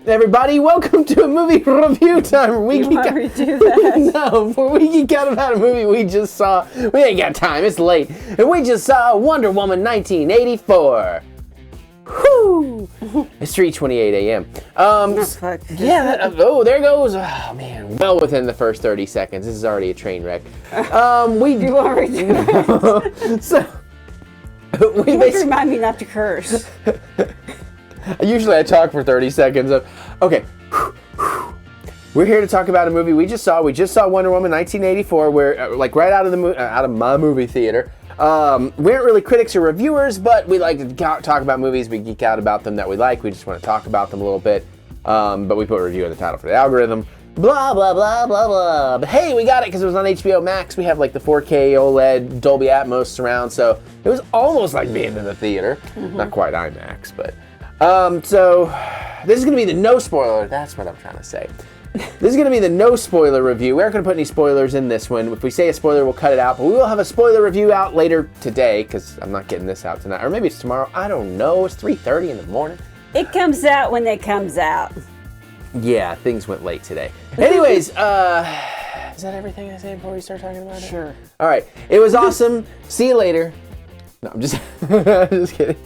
Everybody, welcome to a movie review time. You want to redo that? No, for we geek out about a movie we just saw. We ain't got time, it's late. And we just saw Wonder Woman 1984. Whoo! It's 3:28 a.m. Fuck. Yeah, there goes. Oh, man, well within the first 30 seconds. This is already a train wreck. You want to redo it? So, you have to remind me not to curse. Usually I talk for 30 seconds. Okay. We're here to talk about a movie we just saw. We just saw Wonder Woman 1984. We're like right out of my movie theater. We aren't really critics or reviewers, but we like to talk about movies. We geek out about them that we like. We just want to talk about them a little bit. But we put review in the title for the algorithm. Blah, blah, blah, blah, blah. But hey, we got it because it was on HBO Max. We have like the 4K OLED Dolby Atmos surround, so it was almost like being in the theater. Mm-hmm. Not quite IMAX, but... So this is going to be the no spoiler. That's what I'm trying to say. This is going to be the no spoiler review. We aren't going to put any spoilers in this one. If we say a spoiler, we'll cut it out. But we will have a spoiler review out later today because I'm not getting this out tonight. Or maybe it's tomorrow. I don't know. It's 3:30 in the morning. It comes out when it comes out. Yeah, things went late today. Anyways, is that everything I say before we start talking about it? Sure. All right. It was awesome. See you later. No, I'm just, I'm just kidding.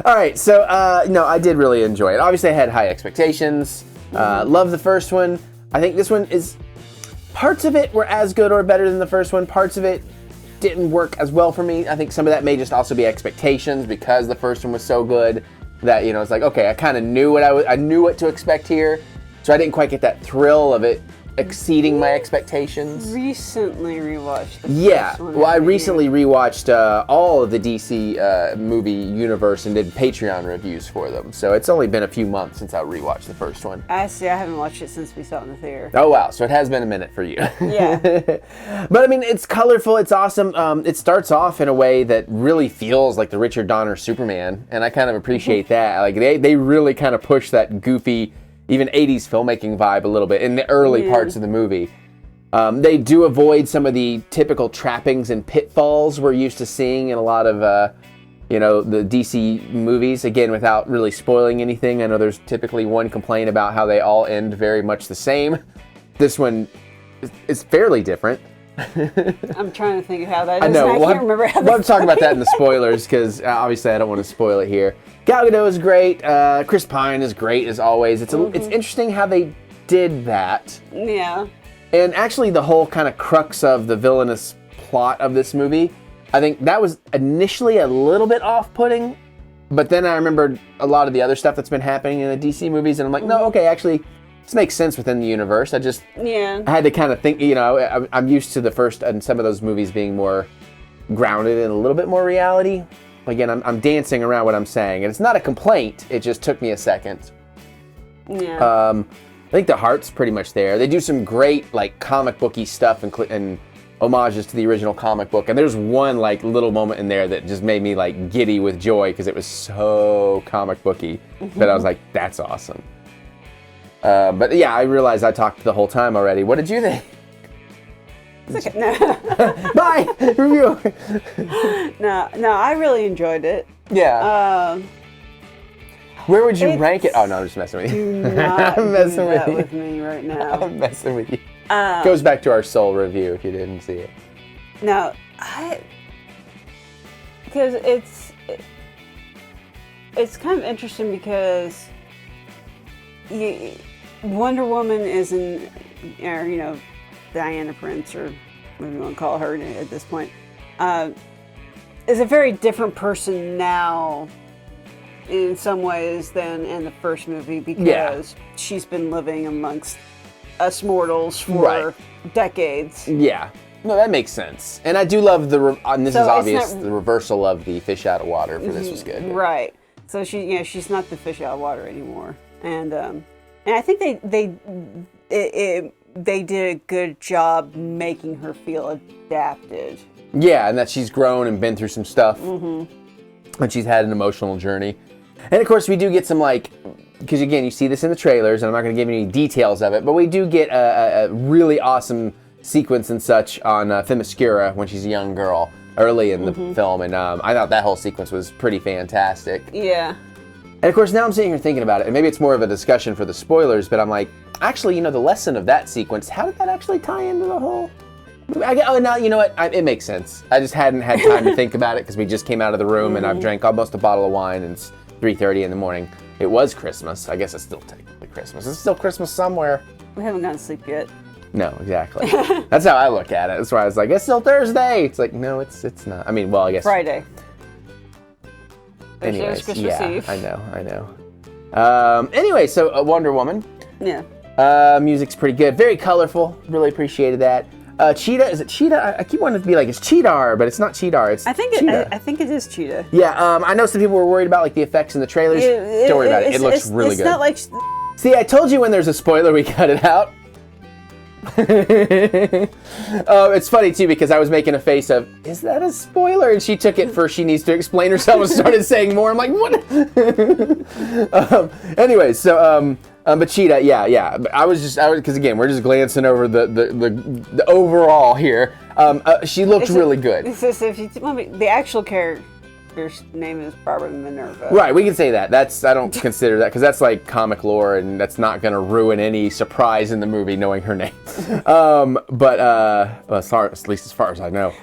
All right, so, no, I did really enjoy it. Obviously, I had high expectations. Love the first one. I think this one is... Parts of it were as good or better than the first one. Parts of it didn't work as well for me. I think some of that may just also be expectations because the first one was so good that, you know, it's like, okay, I kind of knew I knew what to expect here. So I didn't quite get that thrill of it exceeding my expectations. Recently rewatched the first one. Well, I recently rewatched all of the DC movie universe and did Patreon reviews for them. So it's only been a few months since I rewatched the first one. I see. I haven't watched it since we saw it in the theater. Oh, wow. So it has been a minute for you. Yeah. But, I mean, it's colorful. It's awesome. It starts off in a way that really feels like the Richard Donner Superman. And I kind of appreciate that. Like, they really kind of push that goofy... even 80s filmmaking vibe a little bit in the early parts of the movie. They do avoid some of the typical trappings and pitfalls we're used to seeing in a lot of, you know, the DC movies. Again, without really spoiling anything. I know there's typically one complaint about how they all end very much the same. This one is fairly different. I'm trying to think of how that is. I know. I can't remember how we'll talk about that in the spoilers because obviously I don't want to spoil it here. Gal Gadot is great. Chris Pine is great as always. It's interesting how they did that. Yeah. And actually the whole kind of crux of the villainous plot of this movie, I think that was initially a little bit off-putting, but then I remembered a lot of the other stuff that's been happening in the DC movies and I'm like, no, okay, actually... this makes sense within the universe. I had to kind of think, you know, I'm used to the first and some of those movies being more grounded in a little bit more reality. Again, I'm dancing around what I'm saying, and it's not a complaint. It just took me a second. Yeah. I think the heart's pretty much there. They do some great like comic booky stuff and homages to the original comic book. And there's one like little moment in there that just made me like giddy with joy because it was so comic booky that I was like, that's awesome. But yeah, I realized I talked the whole time already. What did you think? It's okay. No. Bye! Review! No, I really enjoyed it. Yeah. Where would you rank it? Oh, no, I'm just messing with you. Do not I'm messing do that with me right now. I'm messing with you. Goes back to our Soul review if you didn't see it. No, because it's kind of interesting because Wonder Woman is you know, Diana Prince, or whatever you want to call her at this point, is a very different person now in some ways than in the first movie because she's been living amongst us mortals for decades. Yeah. No, that makes sense. And I do love and this is obvious, the reversal of the fish out of water for this was good. Right. So she's not the fish out of water anymore. And I think they did a good job making her feel adapted. Yeah, and that she's grown and been through some stuff. And she's had an emotional journey. And of course, we do get some because again, you see this in the trailers, and I'm not going to give you any details of it, but we do get a really awesome sequence and such on Themyscira when she's a young girl early in the film, and I thought that whole sequence was pretty fantastic. Yeah. And of course, now I'm sitting here thinking about it, and maybe it's more of a discussion for the spoilers, but I'm like, actually, you know, the lesson of that sequence, how did that actually tie into the whole... now, you know what? It makes sense. I just hadn't had time to think about it because we just came out of the room and I've drank almost a bottle of wine and it's 3:30 in the morning. It was Christmas. I guess it's still technically Christmas. It's still Christmas somewhere. We haven't gone to sleep yet. No, exactly. That's how I look at it. That's why I was like, it's still Thursday. It's like, no, it's not. I mean, well, I guess... Friday. Anyways, Christmas Eve. I know. Anyway, so Wonder Woman. Yeah. Music's pretty good. Very colorful. Really appreciated that. Cheetah, is it Cheetah? I keep wanting it to be like it's Cheetar, but it's not Cheetar. It's Cheetah. I think it is Cheetah. Yeah, I know some people were worried about like the effects in the trailers. Don't worry about it. It looks really good. It's not like... See, I told you when there's a spoiler, we cut it out. It's funny too because I was making a face of, is that a spoiler? And she took it for she needs to explain herself and started saying more. I'm like, what? Anyway, so but Cheetah, yeah. I was because again we're just glancing over the overall here. She looked really good. The actual character's name is Barbara Minerva. Right, we can say that. I don't consider that because that's like comic lore and that's not going to ruin any surprise in the movie knowing her name. But at least as far as I know.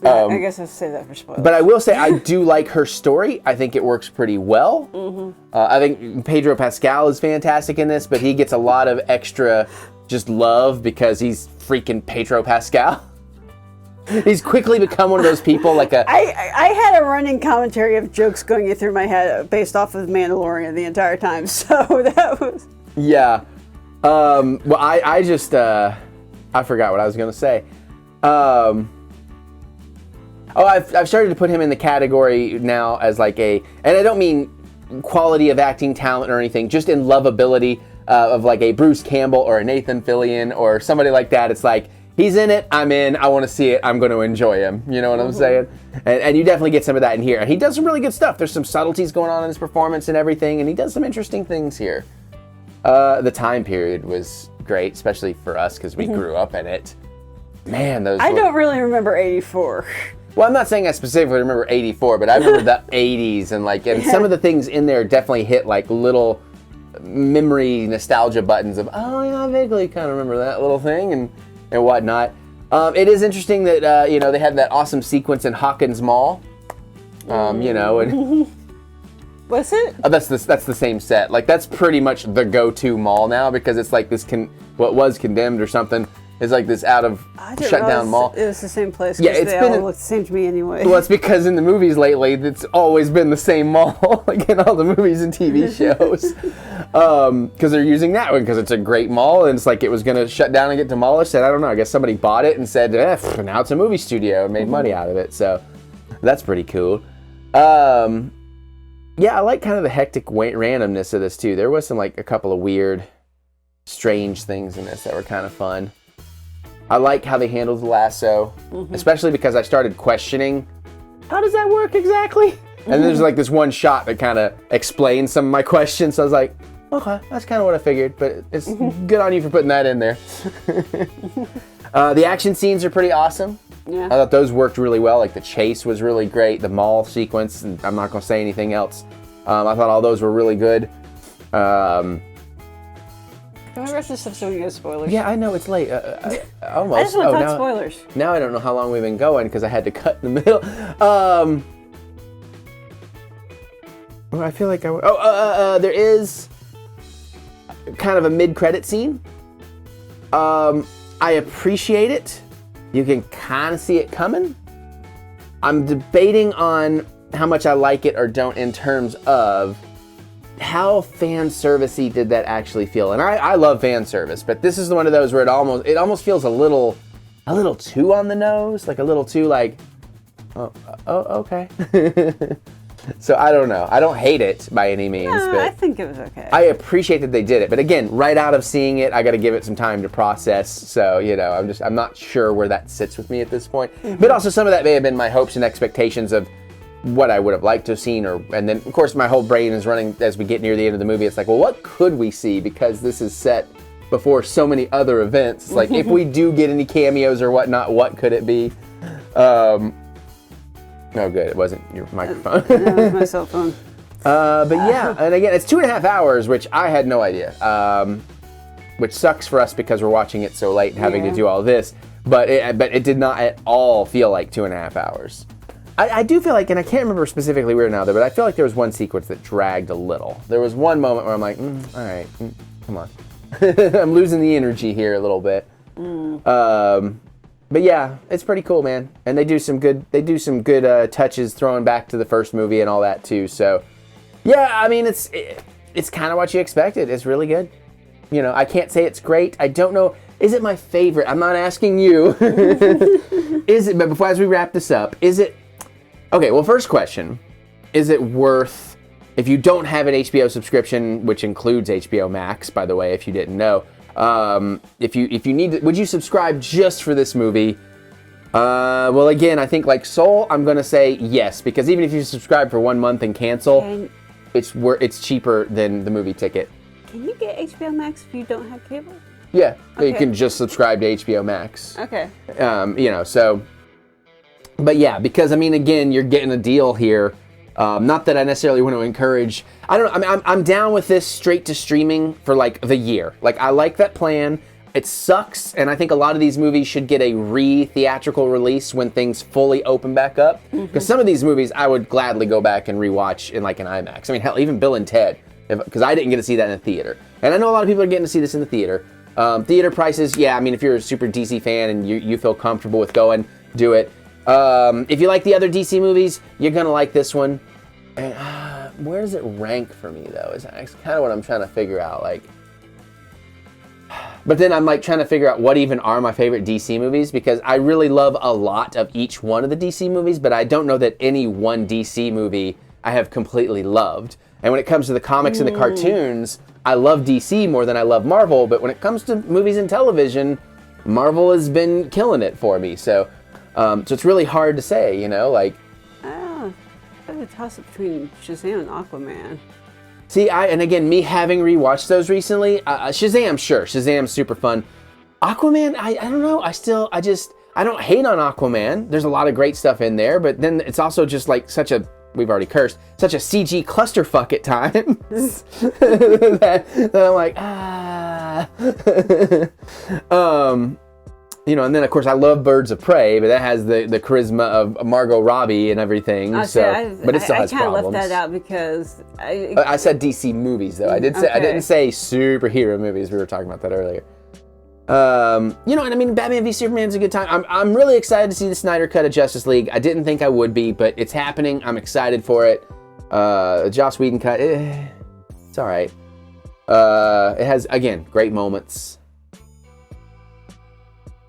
I guess I'll say that for spoilers. But I will say I do like her story. I think it works pretty well. I think Pedro Pascal is fantastic in this, but he gets a lot of extra just love because he's freaking Pedro Pascal. He's quickly become one of those people like a... I had a running commentary of jokes going through my head based off of Mandalorian the entire time, so that was... Yeah. Well, I just... I forgot what I was going to say. I've started to put him in the category now as like and I don't mean quality of acting talent or anything, just in lovability of like a Bruce Campbell or a Nathan Fillion or somebody like that. It's like, he's in it, I'm in, I want to see it, I'm going to enjoy him. You know what I'm saying? And you definitely get some of that in here. And he does some really good stuff. There's some subtleties going on in his performance and everything, and he does some interesting things here. The time period was great, especially for us because we grew up in it. Man, I don't really remember 84. Well, I'm not saying I specifically remember 84, but I remember the 80s and some of the things in there definitely hit like little memory nostalgia buttons of, oh yeah, I vaguely kind of remember that little thing and whatnot. It is interesting that they had that awesome sequence in Hawkins Mall. And Was it? Oh, that's the same set. Like that's pretty much the go-to mall now because it's like this what was condemned or something. It's like this shut down mall. It was the same place. Yeah, it's they all look the same to me anyway. Well, it's because in the movies lately, it's always been the same mall, like in all the movies and TV shows. Because they're using that one because it's a great mall and it's like it was going to shut down and get demolished. And I don't know, I guess somebody bought it and said, now it's a movie studio and made money out of it. So that's pretty cool. Yeah, I like kind of the hectic randomness of this too. There was some like a couple of weird, strange things in this that were kind of fun. I like how they handled the lasso, especially because I started questioning, how does that work exactly? And there's like this one shot that kind of explains some of my questions. So I was like, okay, that's kind of what I figured, but it's good on you for putting that in there. The action scenes are pretty awesome. Yeah. I thought those worked really well. Like the chase was really great, the mall sequence, and I'm not going to say anything else. I thought all those were really good. Can we rush this up so we can get spoilers? Yeah, I know, it's late. Almost. I just want to talk spoilers. Now I don't know how long we've been going because I had to cut in the middle. I feel like there is kind of a mid-credit scene. I appreciate it. You can kind of see it coming. I'm debating on how much I like it or don't in terms of how fan servicey did that actually feel. And I love fan service, but this is one of those where it almost feels a little too on the nose, like a little too like, oh okay. So I don't know. I don't hate it by any means, but I think it was okay. I appreciate that they did it. But again, right out of seeing it, I got to give it some time to process. So, I'm not sure where that sits with me at this point. But also some of that may have been my hopes and expectations of what I would have liked to have seen, and then of course my whole brain is running as we get near the end of the movie. It's like, well, what could we see because this is set before so many other events? It's like if we do get any cameos or whatnot, what could it be? No, good, it wasn't your microphone. That was my cell phone. But yeah, and again, it's 2.5 hours, which I had no idea. Which sucks for us because we're watching it so late and having to do all this. But it did not at all feel like 2.5 hours. I do feel like, and I can't remember specifically where now, but I feel like there was one sequence that dragged a little. There was one moment where I'm like, all right, come on. I'm losing the energy here a little bit. But yeah, it's pretty cool, man. And they do some good touches throwing back to the first movie and all that too. So yeah, I mean, it's kind of what you expected. It's really good. You know, I can't say it's great. I don't know. Is it my favorite? I'm not asking you. Is it? But before, as we wrap this up, is it? Okay, well, first question, is it worth, if you don't have an HBO subscription, which includes HBO Max, by the way, if you didn't know, if you need to, would you subscribe just for this movie? Well, again, I think like Soul, I'm going to say yes, because even if you subscribe for 1 month and cancel, it's cheaper than the movie ticket. Can you get HBO Max if you don't have cable? Yeah, okay. You can just subscribe to HBO Max. Okay. You know, so... But yeah, because I mean, again, you're getting a deal here. Not that I necessarily want to encourage. I don't know. I mean, I'm down with this straight to streaming for like the year. Like, I like that plan. It sucks, and I think a lot of these movies should get a theatrical release when things fully open back up. Because some of these movies I would gladly go back and rewatch in like an IMAX. I mean, hell, even Bill and Ted, because I didn't get to see that in the theater, and I know a lot of people are getting to see this in the theater. Theater prices, yeah. I mean, if you're a super DC fan and you feel comfortable with going, do it. If you like the other DC movies, you're gonna like this one. And where does it rank for me though? Is kind of what I'm trying to figure out. Like, but then I'm like trying to figure out what even are my favorite DC movies, because I really love a lot of each one of the DC movies, but I don't know that any one DC movie I have completely loved. And when it comes to the comics and the cartoons, I love DC more than I love Marvel. But when it comes to movies and television, Marvel has been killing it for me. So it's really hard to say, you know, like... I have a toss-up between Shazam and Aquaman. See, and again, me having rewatched those recently, Shazam, sure. Shazam's super fun. Aquaman, I don't know. I don't hate on Aquaman. There's a lot of great stuff in there, but then it's also just like we've already cursed, such a CG clusterfuck at times that I'm like, you know, and then of course I love Birds of Prey, but that has the charisma of Margot Robbie and everything. But it still has problems. I kind of left that out because I said DC movies though. I didn't say superhero movies. We were talking about that earlier. You know, and I mean, Batman v Superman's a good time. I'm really excited to see the Snyder Cut of Justice League. I didn't think I would be, but it's happening. I'm excited for it. Joss Whedon cut, it's all right. It has, again, great moments.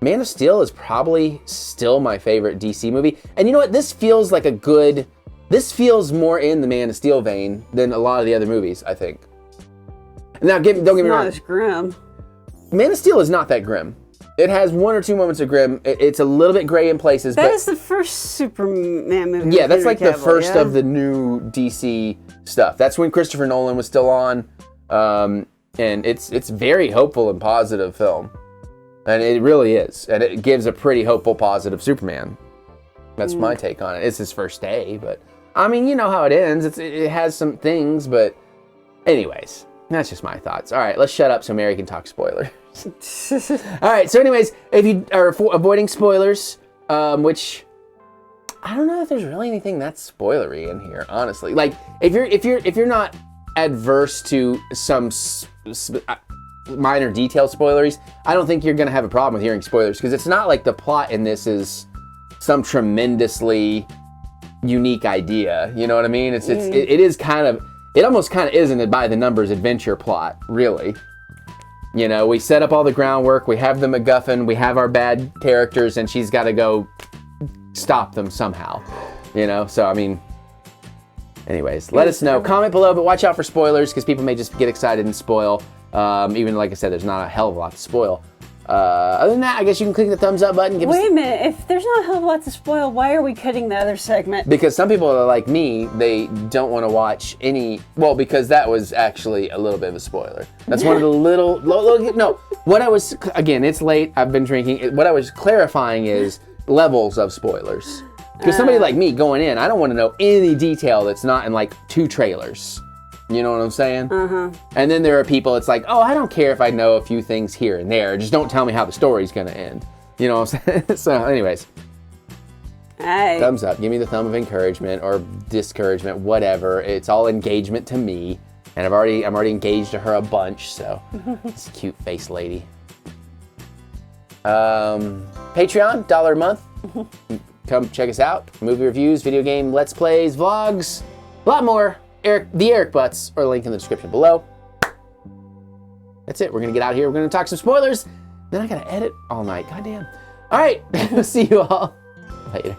Man of Steel is probably still my favorite DC movie. And you know what? This feels more in the Man of Steel vein than a lot of the other movies, I think. Now, don't get me wrong. Not as grim. Man of Steel is not that grim. It has 1 or 2 moments of grim. It's a little bit gray in places. That is the first Superman movie. Yeah, that's like the first of the new DC stuff. That's when Christopher Nolan was still on. And it's very hopeful and positive film. And it really is. And it gives a pretty hopeful, positive Superman. That's my take on it. It's his first day, but... I mean, you know how it ends. It has some things, but... Anyways, that's just my thoughts. All right, let's shut up so Mary can talk spoilers. All right, so anyways, if you are avoiding spoilers, which... I don't know if there's really anything that's spoilery in here, honestly. Like, if you're not adverse to some... minor detail spoilers, I don't think you're going to have a problem with hearing spoilers, because it's not like the plot in this is some tremendously unique idea. You know what I mean? It is kind of, it almost kind of isn't a by the numbers adventure plot, really. You know, we set up all the groundwork, we have the MacGuffin, we have our bad characters, and she's got to go stop them somehow. You know, so I mean, anyways, let us know. Comment below, but watch out for spoilers, because people may just get excited and spoil. Even like I said, there's not a hell of a lot to spoil. Other than that, I guess you can click the thumbs up button. Wait a minute, if there's not a hell of a lot to spoil, why are we cutting the other segment? Because some people are like me, they don't want to watch any, well, because that was actually a little bit of a spoiler. That's one of the little, no, what I was, again, it's late, I've been drinking. What I was clarifying is levels of spoilers. Because somebody like me going in, I don't want to know any detail that's not in like 2 trailers. You know what I'm saying? And then there are people, it's like, oh, I don't care if I know a few things here and there. Just don't tell me how the story's going to end. You know what I'm saying? So anyways. Hey. Thumbs up. Give me the thumb of encouragement or discouragement, whatever. It's all engagement to me. And I'm already engaged to her a bunch, so it's a cute face lady. Patreon, $1 a month. Come check us out. Movie reviews, video game let's plays, vlogs, a lot more. TheEricButts, or link in the description below. That's it. We're gonna get out of here. We're gonna talk some spoilers. Then I gotta edit all night. Goddamn. All right. See you all later.